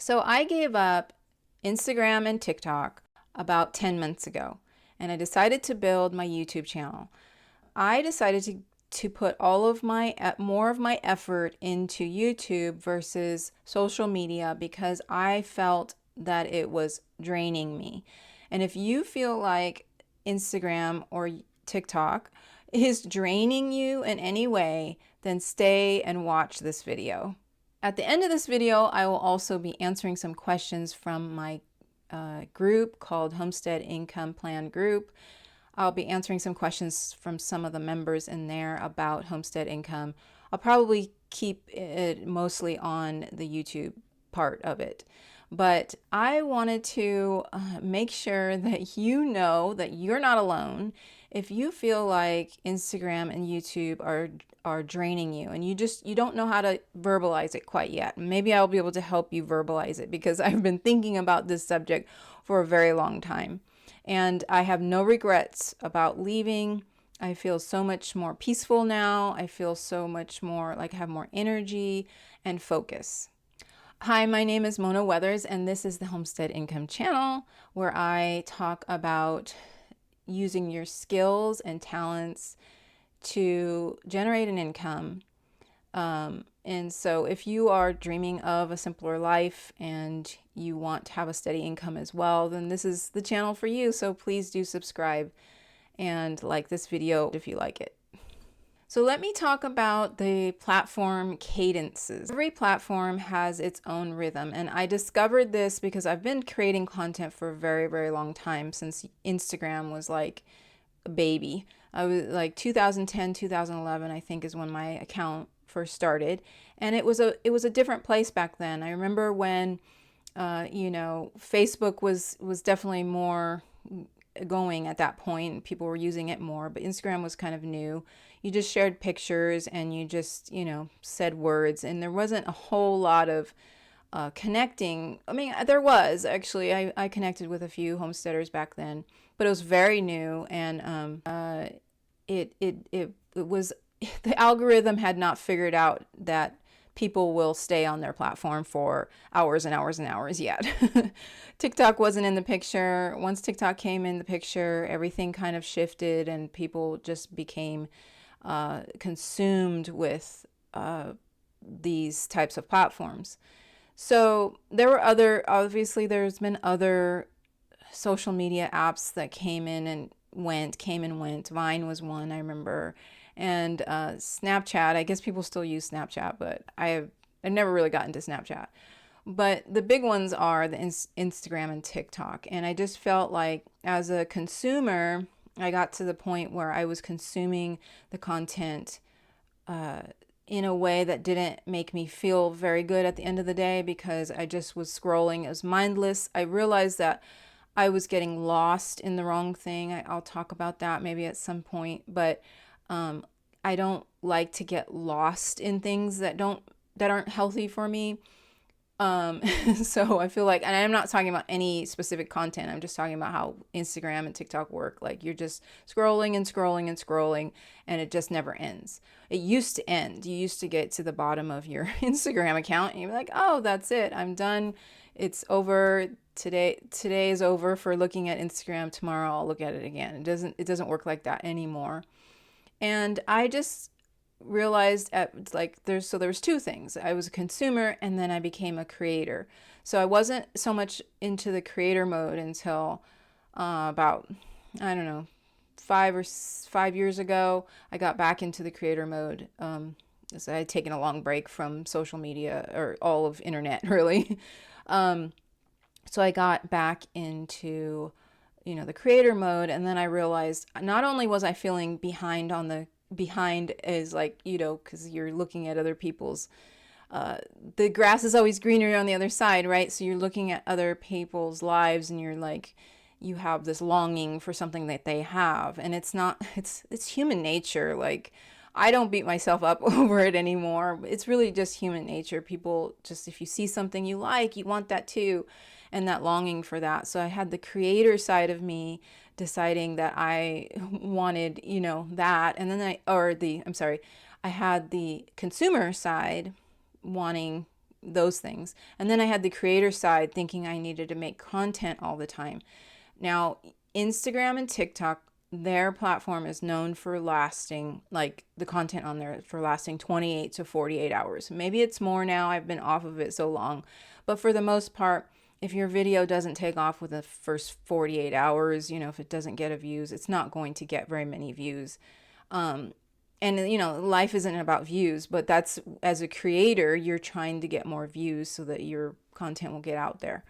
So I gave up Instagram and TikTok about 10 months ago, and I decided to build my YouTube channel. I decided to put all of my more of my effort into YouTube versus social media because I felt that it was draining me. And if you feel like Instagram or TikTok is draining you in any way, then stay and watch this video. At the end of this video, I will also be answering some questions from my group called Homestead Income Plan Group. I'll be answering some questions from some of the members in there about homestead income. I'll probably keep it mostly on the YouTube part of it. But I wanted to make sure that you know that you're not alone. If you feel like Instagram and YouTube are draining you and you don't know how to verbalize it quite yet, maybe I'll be able to help you verbalize it because I've been thinking about this subject for a very long time. And I have no regrets about leaving. I feel so much more peaceful now. I feel so much more like I have more energy and focus. Hi, my name is Mona Weathers, and this is the Homestead Income Channel, where I talk about using your skills and talents to generate an income. And so if you are dreaming of a simpler life and you want to have a steady income as well, then this is the channel for you. So please do subscribe and like this video if you like it. So let me talk about the platform Cadences. Every platform has its own rhythm, and I discovered this because I've been creating content for a very, very long time, since Instagram was like a baby. I was like 2010, 2011, I think, is when my account first started, and it was a different place back then. I remember when Facebook was definitely more going at that point. People were using it more, but Instagram was kind of new. You just shared pictures and you just said words, and there wasn't a whole lot of connecting. I mean, there was actually. I connected with a few homesteaders back then, but it was very new, and it was the algorithm had not figured out that people will stay on their platform for hours and hours and hours yet. TikTok wasn't in the picture. Once TikTok came in the picture, everything kind of shifted and people just became consumed with these types of platforms. So there were obviously there's been other social media apps that came and went. Vine was one, I remember. And Snapchat, I guess people still use Snapchat, but I've never really gotten to Snapchat. But the big ones are the Instagram and TikTok. And I just felt like as a consumer, I got to the point where I was consuming the content in a way that didn't make me feel very good at the end of the day, because I just was scrolling. It was mindless. I realized that I was getting lost in the wrong thing. I'll talk about that maybe at some point, but I don't like to get lost in things that aren't healthy for me. So I feel like, and I'm not talking about any specific content. I'm just talking about how Instagram and TikTok work. Like you're just scrolling and scrolling and scrolling, and it just never ends. It used to end. You used to get to the bottom of your Instagram account and you're like, oh, that's it. I'm done. It's over. Today is over for looking at Instagram. Tomorrow I'll look at it again. It doesn't work like that anymore. And I just realized there was two things. I was a consumer and then I became a creator. So I wasn't so much into the creator mode until about, I don't know, 5 years ago. I got back into the creator mode. So I had taken a long break from social media, or all of internet really. So I got back into the creator mode, and then I realized not only was I feeling behind is like, because you're looking at other people's, the grass is always greener on the other side, right? So you're looking at other people's lives and you're like, you have this longing for something that they have, and it's human nature. Like, I don't beat myself up over it anymore. It's really just human nature. People just, if you see something you like, you want that too, and that longing for that. So I had the creator side of me deciding that I wanted, that. And then I had the consumer side wanting those things. And then I had the creator side thinking I needed to make content all the time. Now, Instagram and TikTok, their platform is known for lasting, like the content on there for lasting 28 to 48 hours. Maybe it's more now. I've been off of it so long. But for the most part, if your video doesn't take off within the first 48 hours, if it doesn't get a views, it's not going to get very many views. And life isn't about views, but that's, as a creator, you're trying to get more views so that your content will get out there.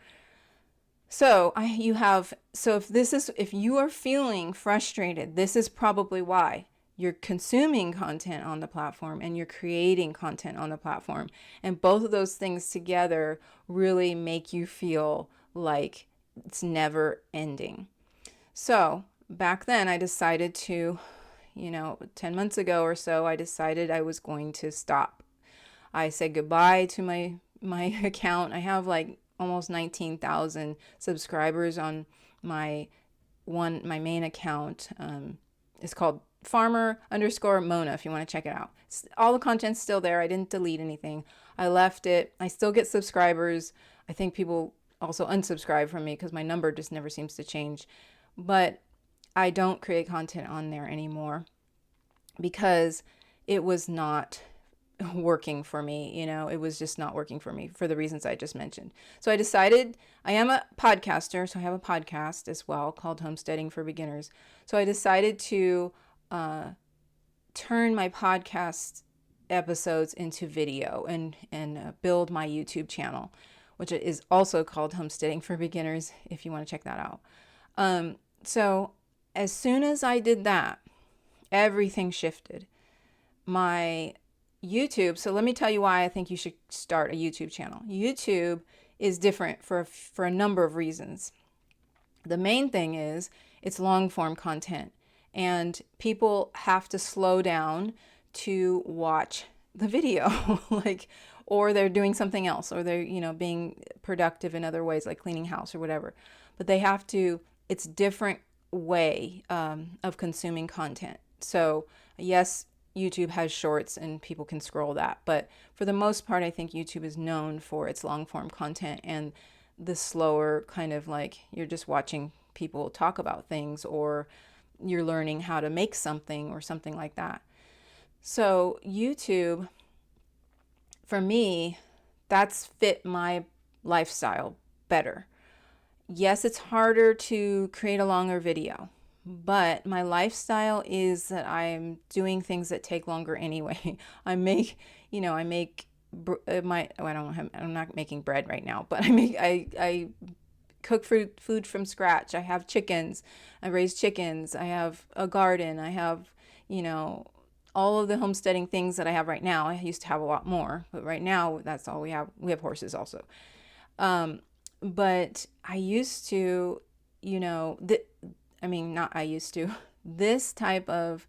So if you are feeling frustrated, this is probably why. You're consuming content on the platform and you're creating content on the platform. And both of those things together really make you feel like it's never ending. So back then I decided to, 10 months ago or so, I decided I was going to stop. I said goodbye to my account. I have like almost 19,000 subscribers on my main account. It's called Farmer_Mona if you want to check it out. All the content's still there. I didn't delete anything. I left it. I still get subscribers. I think people also unsubscribe from me because my number just never seems to change. But I don't create content on there anymore because it was not working for me. It was just not working for me for the reasons I just mentioned. So I decided, I am a podcaster, so I have a podcast as well called Homesteading for Beginners. So I decided to turn my podcast episodes into video and build my YouTube channel, which is also called Homesteading for Beginners if you want to check that out. So as soon as I did that, everything shifted. My YouTube, so let me tell you why I think you should start a YouTube channel. YouTube is different for a number of reasons. The main thing is it's long form content, and people have to slow down to watch the video, or they're doing something else, or they're, being productive in other ways, like cleaning house or whatever. But they have to, it's different way of consuming content. So yes, YouTube has shorts and people can scroll that. But for the most part, I think YouTube is known for its long form content and the slower kind of like you're just watching people talk about things, or you're learning how to make something or something like that. So YouTube, for me, that's fit my lifestyle better. Yes, it's harder to create a longer video, but my lifestyle is that I'm doing things that take longer anyway. I'm not making bread right now, but I cook food from scratch. I have chickens. I raise chickens. I have a garden. I have, all of the homesteading things that I have right now. I used to have a lot more, but right now that's all we have. We have horses also. But I used to, this type of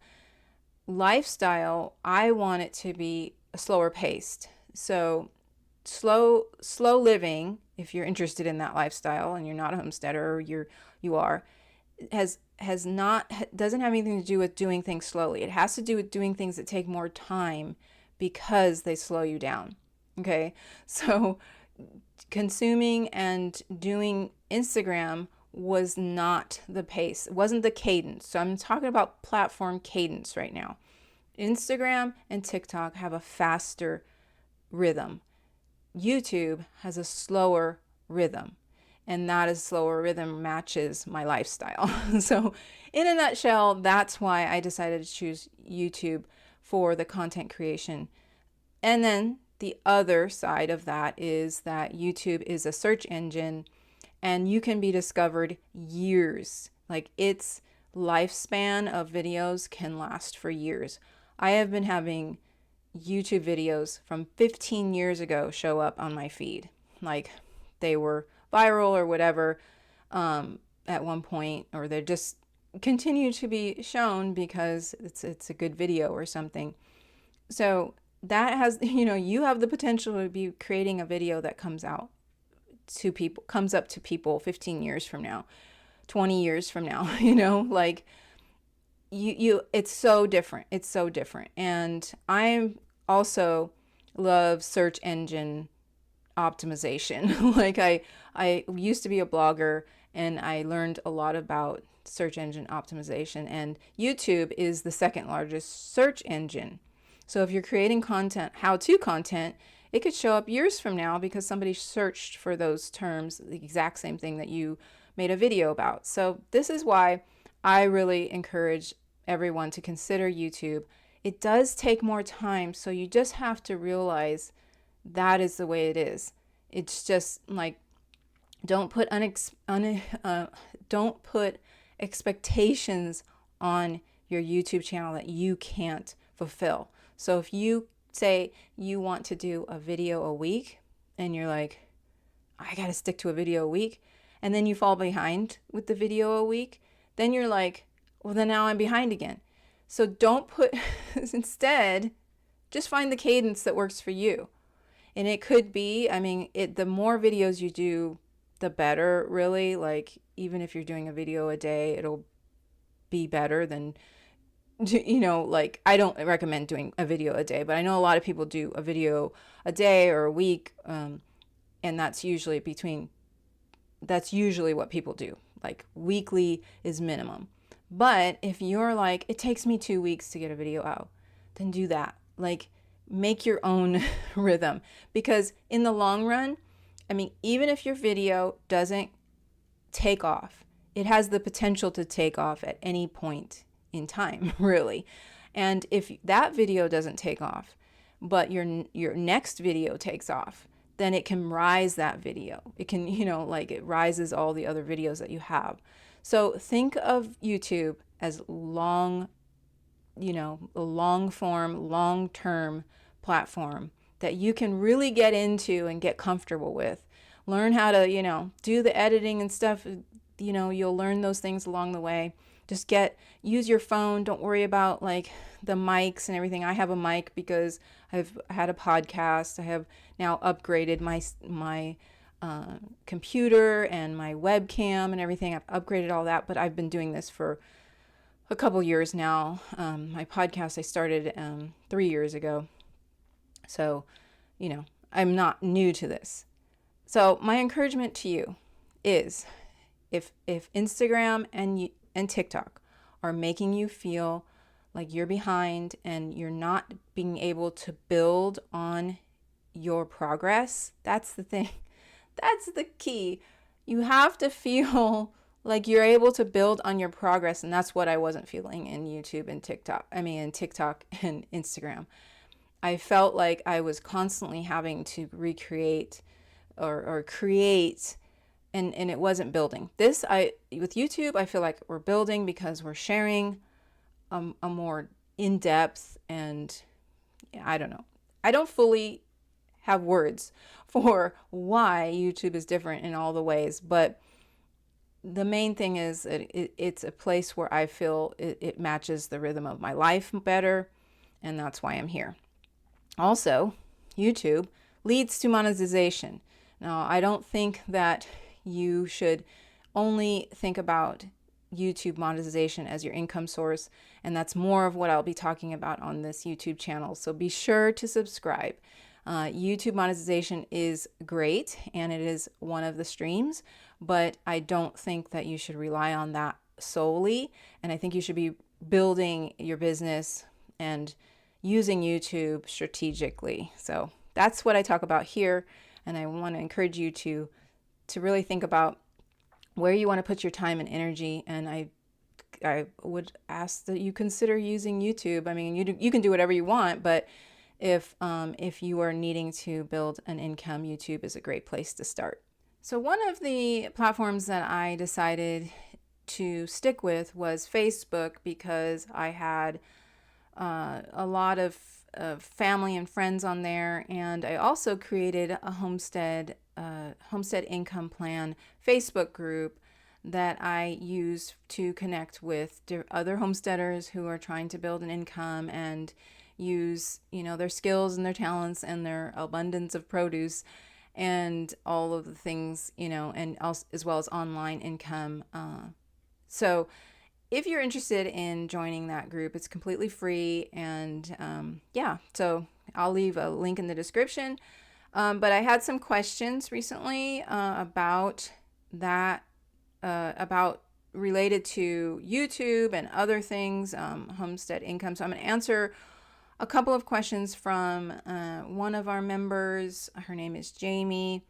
lifestyle, I want it to be slower paced. So slow living, if you're interested in that lifestyle and you're not a homesteader, or you are, doesn't have anything to do with doing things slowly. It has to do with doing things that take more time because they slow you down. Okay. So consuming and doing Instagram was not the pace. It wasn't the cadence. So I'm talking about platform cadence right now. Instagram and TikTok have a faster rhythm. YouTube has a slower rhythm, and that is slower rhythm matches my lifestyle. So in a nutshell, that's why I decided to choose YouTube for the content creation. And then the other side of that is that YouTube is a search engine and you can be discovered years. Like, its lifespan of videos can last for years. I have been having YouTube videos from 15 years ago show up on my feed. Like, they were viral or whatever at one point, or they just continue to be shown because it's a good video or something. So that has, you have the potential to be creating a video that comes up to people 15 years from now, 20 years from now, like it's so different. It's so different. And I also love search engine optimization. Like I used to be a blogger and I learned a lot about search engine optimization, and YouTube is the second largest search engine. So if you're creating content, how-to content, it could show up years from now because somebody searched for those terms, the exact same thing that you made a video about. So this is why I really encourage everyone to consider YouTube. It does take more time, so you just have to realize that is the way it is. It's just like, don't put don't put expectations on your YouTube channel that you can't fulfill. So if you say you want to do a video a week and you're like, I got to stick to a video a week, and then you fall behind with the video a week, then you're like, well, then now I'm behind again. So don't put, instead, just find the cadence that works for you. And it could be, I mean, the more videos you do, the better, really. Like, even if you're doing a video a day, it'll be better than, like, I don't recommend doing a video a day, but I know a lot of people do a video a day or a week. And that's usually what people do. Like, weekly is minimum. But if you're like, it takes me 2 weeks to get a video out, then do that. Like, make your own rhythm, because in the long run, I mean, even if your video doesn't take off, it has the potential to take off at any point in time, really. And if that video doesn't take off, but your next video takes off, then it can rise that video. It can, like, it rises all the other videos that you have. So think of YouTube as a long form, long-term platform that you can really get into and get comfortable with. Learn how to, do the editing and stuff. You'll learn those things along the way. Just use your phone. Don't worry about like the mics and everything. I have a mic because I've had a podcast. I have now upgraded my computer and my webcam and everything. I've upgraded all that, but I've been doing this for a couple years now. My podcast I started 3 years ago. So, I'm not new to this. So my encouragement to you is, if Instagram and TikTok are making you feel like you're behind and you're not being able to build on your progress, that's the thing. That's the key. You have to feel like you're able to build on your progress, and that's what I wasn't feeling in YouTube and TikTok. In TikTok and Instagram. I felt like I was constantly having to recreate or create, and it wasn't building. With YouTube, I feel like we're building because we're sharing a more in-depth, and I don't know. I don't fully have words for why YouTube is different in all the ways, but the main thing is that it's a place where I feel it matches the rhythm of my life better, and that's why I'm here. Also, YouTube leads to monetization. Now, I don't think that you should only think about YouTube monetization as your income source, and that's more of what I'll be talking about on this YouTube channel. So be sure to subscribe. YouTube monetization is great, and it is one of the streams, but I don't think that you should rely on that solely, and I think you should be building your business and using YouTube strategically. So that's what I talk about here, and I want to encourage you to really think about where you want to put your time and energy. And I would ask that you consider using YouTube. I mean, you can do whatever you want, but if you are needing to build an income, YouTube is a great place to start. So one of the platforms that I decided to stick with was Facebook, because I had a lot of family and friends on there, and I also created a Homestead income plan Facebook group that I use to connect with other homesteaders who are trying to build an income and use their skills and their talents and their abundance of produce and all of the things, and also, as well as online income. So if you're interested in joining that group, it's completely free. And so I'll leave a link in the description. But I had some questions recently about that, about related to YouTube and other things, homestead income. So I'm going to answer a couple of questions from one of our members. Her name is Jamie,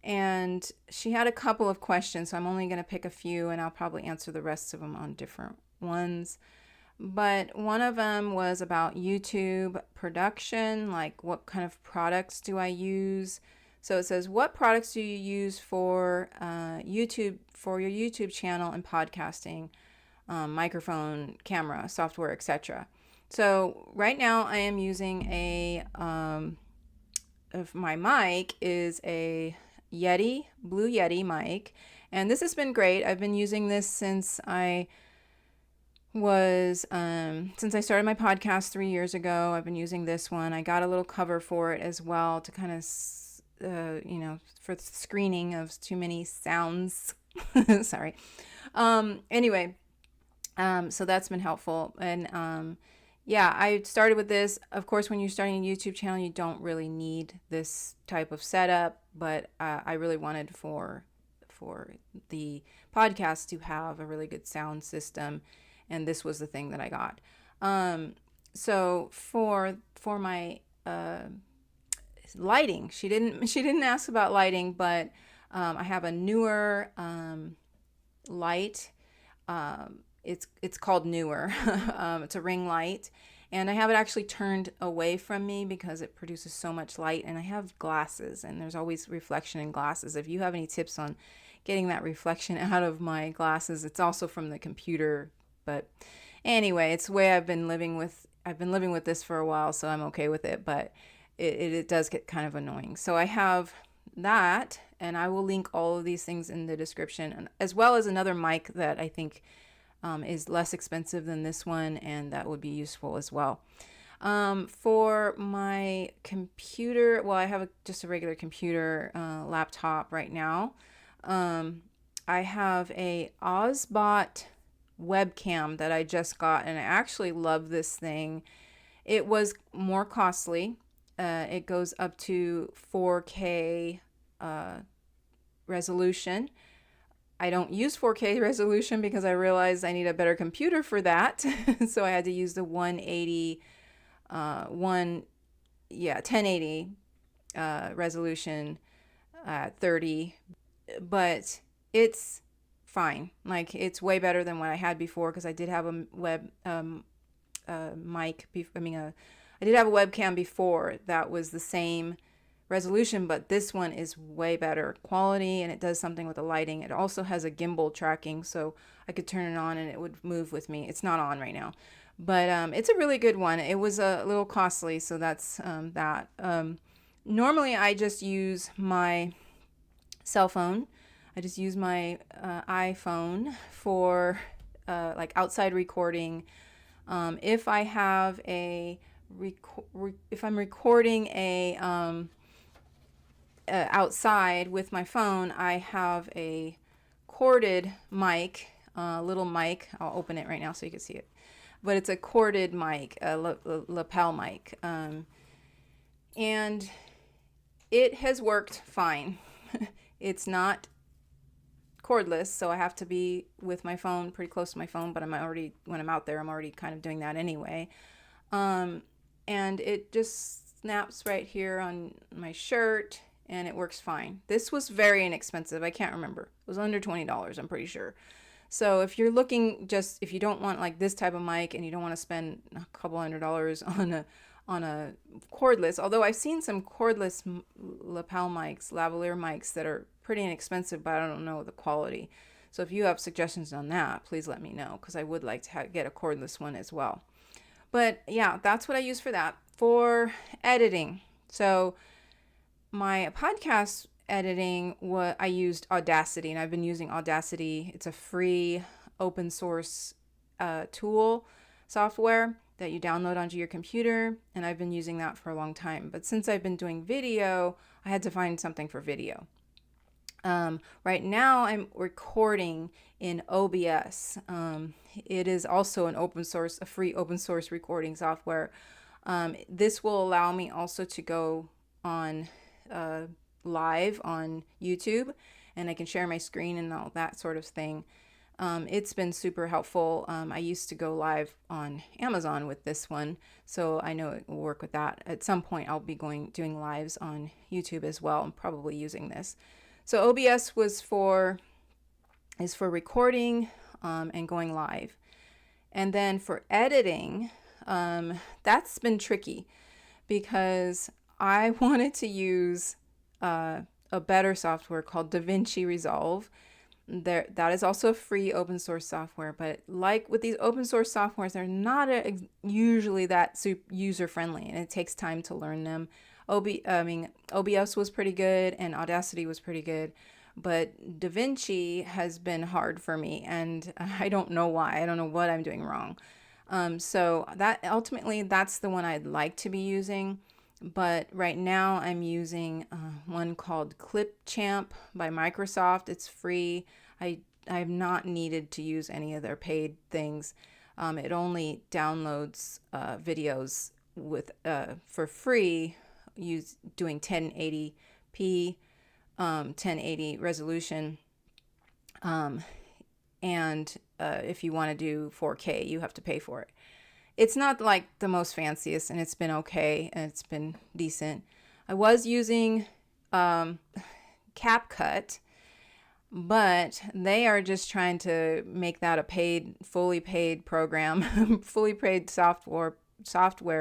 and she had a couple of questions. So I'm only going to pick a few, and I'll probably answer the rest of them on different ones. But one of them was about YouTube production, like what kind of products do I use? So it says, what products do you use for YouTube, for your YouTube channel and podcasting, microphone, camera, software, etc. So right now I am using of my mic is a Blue Yeti mic. And this has been great. I've been using this since I started my podcast 3 years ago. I've been using this one. I got a little cover for it as well to kind of, for the screening of too many sounds. Sorry. Anyway, so that's been helpful. And yeah, I started with this. Of course, when you're starting a YouTube channel, you don't really need this type of setup, but I really wanted for the podcast to have a really good sound system, and this was the thing that I got. So for my lighting, she didn't ask about lighting, but I have a newer light. It's called Newer. It's a ring light, and I have it actually turned away from me because it produces so much light, and I have glasses, and there's always reflection in glasses. If you have any tips on getting that reflection out of my glasses, it's also from the computer, but anyway, it's the way I've been living with this for a while, so I'm okay with it, but it does get kind of annoying. So I have that, and I will link all of these things in the description, as well as another mic that I think is less expensive than this one, and that would be useful as well. For my computer, well, I have just a regular computer laptop right now. I have a Ozbot webcam that I just got, and I actually love this thing. It was more costly. It goes up to 4K resolution. I don't use 4K resolution because I realized I need a better computer for that. So I had to use the 1080 resolution at 30, but it's fine. Like, it's way better than what I had before, because I did have a I did have a webcam before that was the same resolution, but this one is way better quality, and it does something with the lighting. It also has a gimbal tracking, so I could turn it on and it would move with me. It's not on right now, but it's a really good one. It was a little costly, so that's that. Normally I just use my cell phone. I just use my iPhone for like outside recording. If I have if I'm recording outside with my phone, I have a corded mic, little mic. I'll open it right now so you can see it. But it's a corded mic, a lapel mic. And it has worked fine. It's not cordless, so I have to be with my phone, pretty close to my phone, but when I'm out there, I'm already kind of doing that anyway. And it just snaps right here on my shirt, and it works fine. This was very inexpensive. I can't remember. It was under $20, I'm pretty sure. So if you're looking, if you don't want like this type of mic, and you don't want to spend a couple $100s on a cordless, although I've seen some cordless lapel mics, lavalier mics that are pretty inexpensive, but I don't know the quality. So if you have suggestions on that, please let me know, because I would like to get a cordless one as well. But yeah, that's what I use for that. For editing, so my podcast editing, I used Audacity, and I've been using Audacity. It's a free open source tool software that you download onto your computer, and I've been using that for a long time. But since I've been doing video, I had to find something for video. Right now I'm recording in OBS. It is also a free open source recording software. This will allow me also to go on live on YouTube, and I can share my screen and all that sort of thing. It's been super helpful. I used to go live on Amazon with this one, so I know it will work with that. At some point, I'll be doing lives on YouTube as well, and probably using this. So OBS is for recording and going live, and then for editing, that's been tricky because I wanted to use a better software called DaVinci Resolve. That is also a free open source software, but like with these open source softwares, they're not usually that user friendly, and it takes time to learn them. OBS was pretty good, and Audacity was pretty good, but DaVinci has been hard for me, and I don't know why. I don't know what I'm doing wrong. So that's the one I'd like to be using. But right now I'm using one called Clipchamp by Microsoft. It's free. I have not needed to use any of their paid things. It only downloads videos with for free, doing 1080p, 1080 resolution. And if you want to do 4K, you have to pay for it. It's not like the most fanciest, and it's been okay, and it's been decent. I was using CapCut, but they are just trying to make that a fully paid program, fully paid software,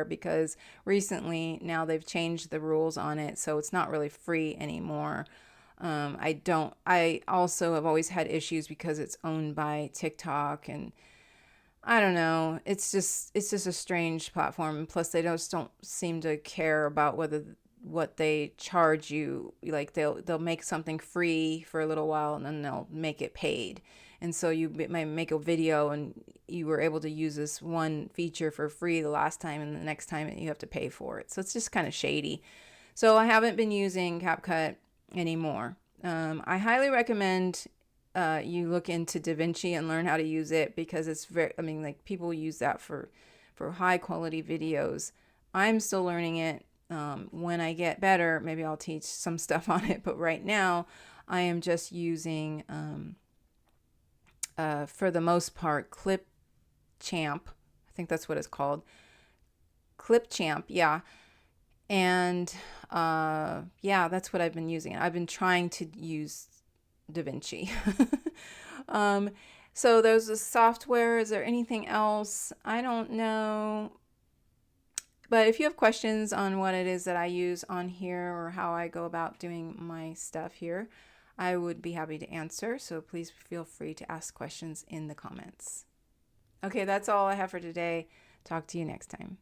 because recently now they've changed the rules on it, so it's not really free anymore. I also have always had issues because it's owned by TikTok, and I don't know. It's just a strange platform. Plus, they don't seem to care about what they charge you. Like they'll make something free for a little while, and then they'll make it paid. And so you might make a video, and you were able to use this one feature for free the last time, and the next time you have to pay for it. So it's just kind of shady. So I haven't been using CapCut anymore. I highly recommend you look into DaVinci and learn how to use it, because it's like people use that for high quality videos. I'm still learning it. When I get better, maybe I'll teach some stuff on it. But right now, I am just using, for the most part, Clipchamp. I think that's what it's called. Clipchamp, yeah. And yeah, that's what I've been using. I've been trying to use DaVinci. So there's the software. Is there anything else? I don't know. But if you have questions on what it is that I use on here, or how I go about doing my stuff here, I would be happy to answer. So please feel free to ask questions in the comments. Okay, that's all I have for today. Talk to you next time.